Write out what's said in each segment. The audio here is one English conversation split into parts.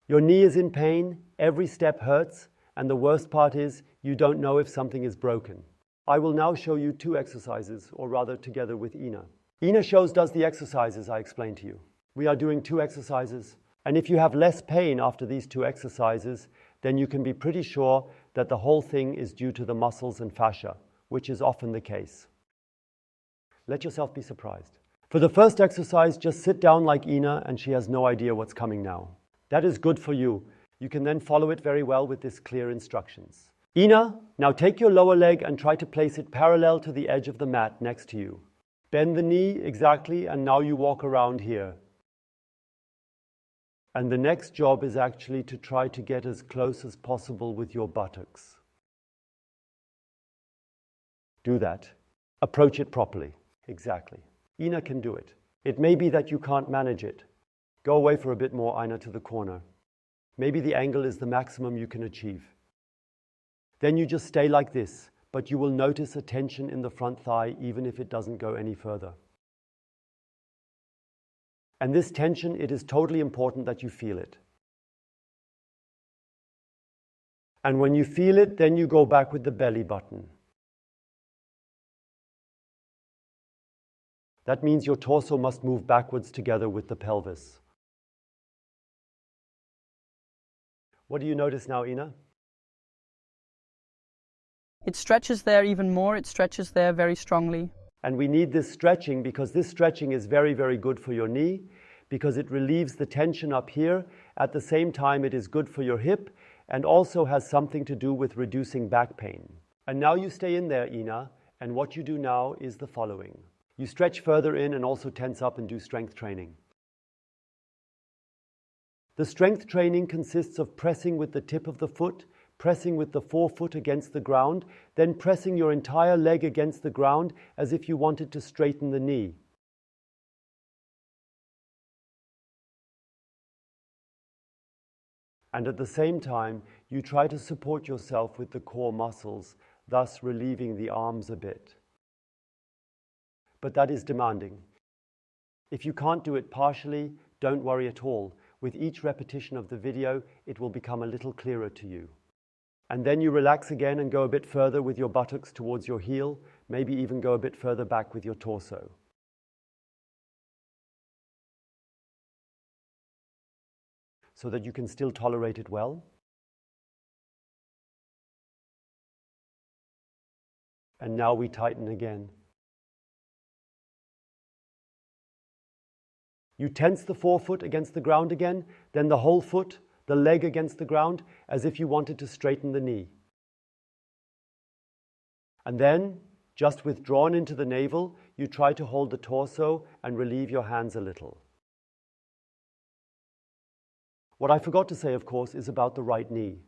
Your knee is in pain, every step hurts, and the worst part is you don't know if something is broken. I will now show you 2 exercises, or rather together with Ina. Ina does the exercises I explained to you. We are doing 2 exercises, and if you have less pain after these 2 exercises, then you can be pretty sure that the whole thing is due to the muscles and fascia, which is often the case. Let yourself be surprised. For the first exercise, just sit down like Ina, and she has no idea what's coming now. That is good for you. You can then follow it very well with these clear instructions. Ina, now take your lower leg and try to place it parallel to the edge of the mat next to you. Bend the knee exactly, and now you walk around here. And the next job is actually to try to get as close as possible with your buttocks. Do that. Approach it properly. Exactly. Ina can do it. It may be that you can't manage it. Go away for a bit more, Ina, to the corner. Maybe the angle is the maximum you can achieve. Then you just stay like this, but you will notice a tension in the front thigh even if it doesn't go any further. And this tension, it is totally important that you feel it. And when you feel it, then you go back with the belly button. That means your torso must move backwards together with the pelvis. What do you notice now, Ina? It stretches there even more. It stretches there very strongly. And we need this stretching because this stretching is very, very good for your knee because it relieves the tension up here. At the same time, it is good for your hip and also has something to do with reducing back pain. And now you stay in there, Ina, and what you do now is the following. You stretch further in and also tense up and do strength training. The strength training consists of pressing with the tip of the foot, pressing with the forefoot against the ground, then pressing your entire leg against the ground as if you wanted to straighten the knee. And at the same time, you try to support yourself with the core muscles, thus relieving the arms a bit. But that is demanding. If you can't do it partially, don't worry at all. With each repetition of the video, it will become a little clearer to you. And then you relax again and go a bit further with your buttocks towards your heel, maybe even go a bit further back with your torso. So that you can still tolerate it well. And now we tighten again. You tense the forefoot against the ground again, then the whole foot, the leg against the ground, as if you wanted to straighten the knee. And then, just withdrawn into the navel, you try to hold the torso and relieve your hands a little. What I forgot to say, of course, is about the right knee.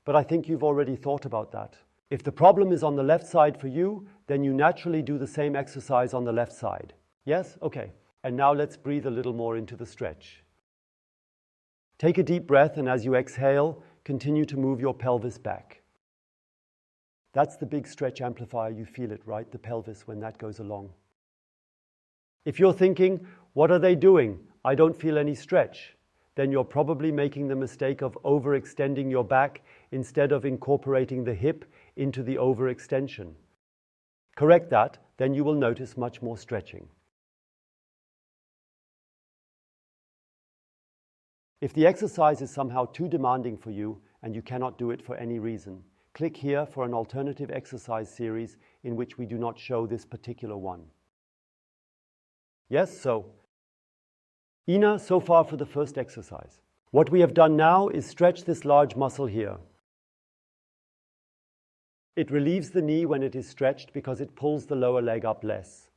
But I think you've already thought about that. If the problem is on the left side for you, then you naturally do the same exercise on the left side. Yes? Okay. And now let's breathe a little more into the stretch. Take a deep breath, and as you exhale, continue to move your pelvis back. That's the big stretch amplifier. You feel it, right? The pelvis when that goes along. If you're thinking, what are they doing? I don't feel any stretch. Then you're probably making the mistake of overextending your back instead of incorporating the hip into the overextension. Correct that, then you will notice much more stretching. If the exercise is somehow too demanding for you and you cannot do it for any reason, click here for an alternative exercise series in which we do not show this particular one. Yes, so Ina, so far for the first exercise. What we have done now is stretch this large muscle here. It relieves the knee when it is stretched because it pulls the lower leg up less.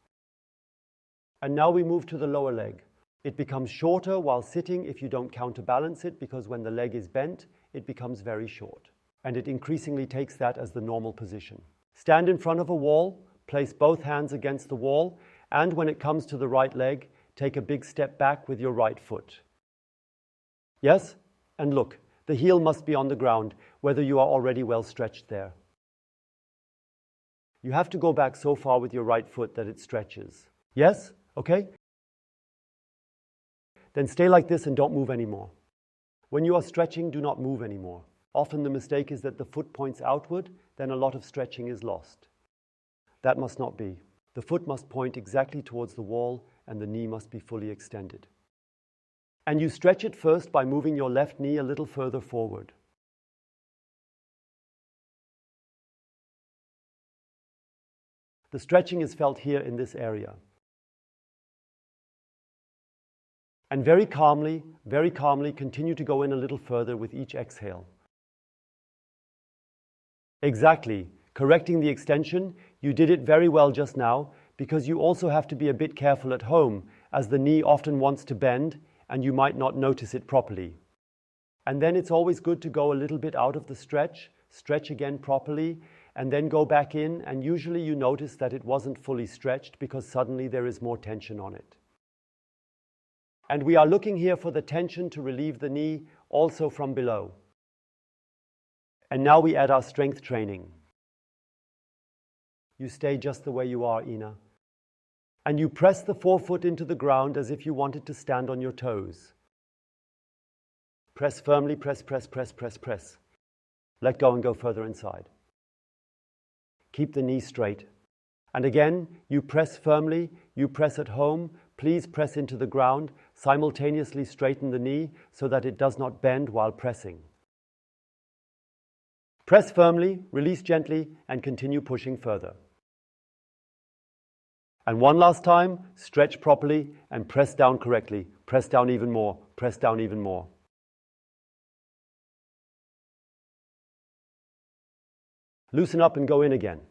And now we move to the lower leg. It becomes shorter while sitting if you don't counterbalance it, because when the leg is bent, it becomes very short. And it increasingly takes that as the normal position. Stand in front of a wall, place both hands against the wall, and when it comes to the right leg, take a big step back with your right foot. Yes? And look, the heel must be on the ground, whether you are already well stretched there. You have to go back so far with your right foot that it stretches. Yes? Okay? Then stay like this and don't move anymore. When you are stretching, do not move anymore. Often the mistake is that the foot points outward, then a lot of stretching is lost. That must not be. The foot must point exactly towards the wall and the knee must be fully extended. And you stretch it first by moving your left knee a little further forward. The stretching is felt here in this area. And very calmly, continue to go in a little further with each exhale. Exactly. Correcting the extension, you did it very well just now, because you also have to be a bit careful at home, as the knee often wants to bend and you might not notice it properly. And then it's always good to go a little bit out of the stretch again properly, and then go back in, and usually you notice that it wasn't fully stretched because suddenly there is more tension on it. And we are looking here for the tension to relieve the knee also from below. And now we add our strength training. You stay just the way you are, Ina. And you press the forefoot into the ground as if you wanted to stand on your toes. Press firmly, press. Let go and go further inside. Keep the knee straight. And again, you press firmly, you press at home. Please press into the ground. Simultaneously straighten the knee so that it does not bend while pressing. Press firmly, release gently, and continue pushing further. And one last time, stretch properly and press down correctly. Press down even more, press down even more. Loosen up and go in again.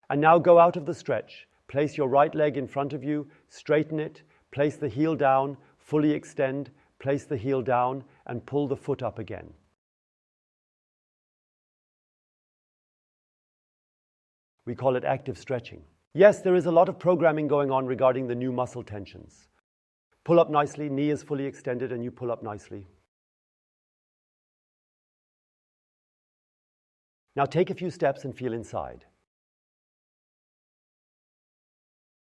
And now go out of the stretch. Place your right leg in front of you, straighten it, place the heel down, fully extend, place the heel down, and pull the foot up again. We call it active stretching. Yes, there is a lot of programming going on regarding the new muscle tensions. Pull up nicely, knee is fully extended, and you pull up nicely. Now take a few steps and feel inside.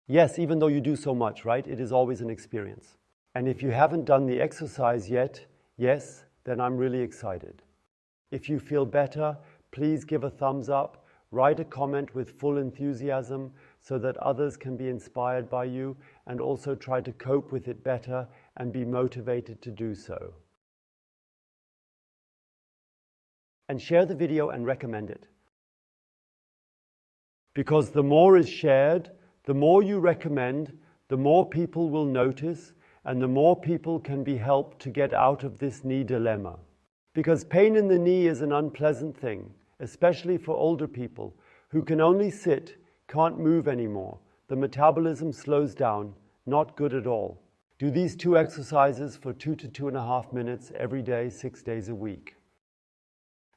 Yes, even though you do so much, right? It is always an experience. And if you haven't done the exercise yet, yes, then I'm really excited. If you feel better, please give a thumbs up, write a comment with full enthusiasm so that others can be inspired by you and also try to cope with it better and be motivated to do so. And share the video and recommend it. Because the more is shared, the more you recommend, the more people will notice, and the more people can be helped to get out of this knee dilemma. Because pain in the knee is an unpleasant thing, especially for older people who can only sit, can't move anymore. The metabolism slows down, not good at all. Do these 2 exercises for 2 to 2.5 minutes every day, 6 days a week.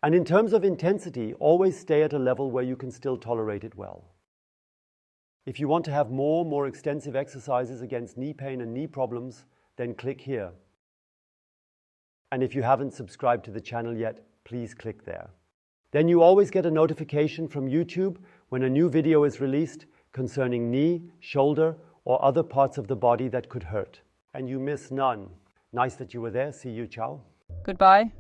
And in terms of intensity, always stay at a level where you can still tolerate it well. If you want to have more extensive exercises against knee pain and knee problems, then click here. And if you haven't subscribed to the channel yet, please click there. Then you always get a notification from YouTube when a new video is released concerning knee, shoulder, or other parts of the body that could hurt. And you miss none. Nice that you were there. See you. Ciao. Goodbye.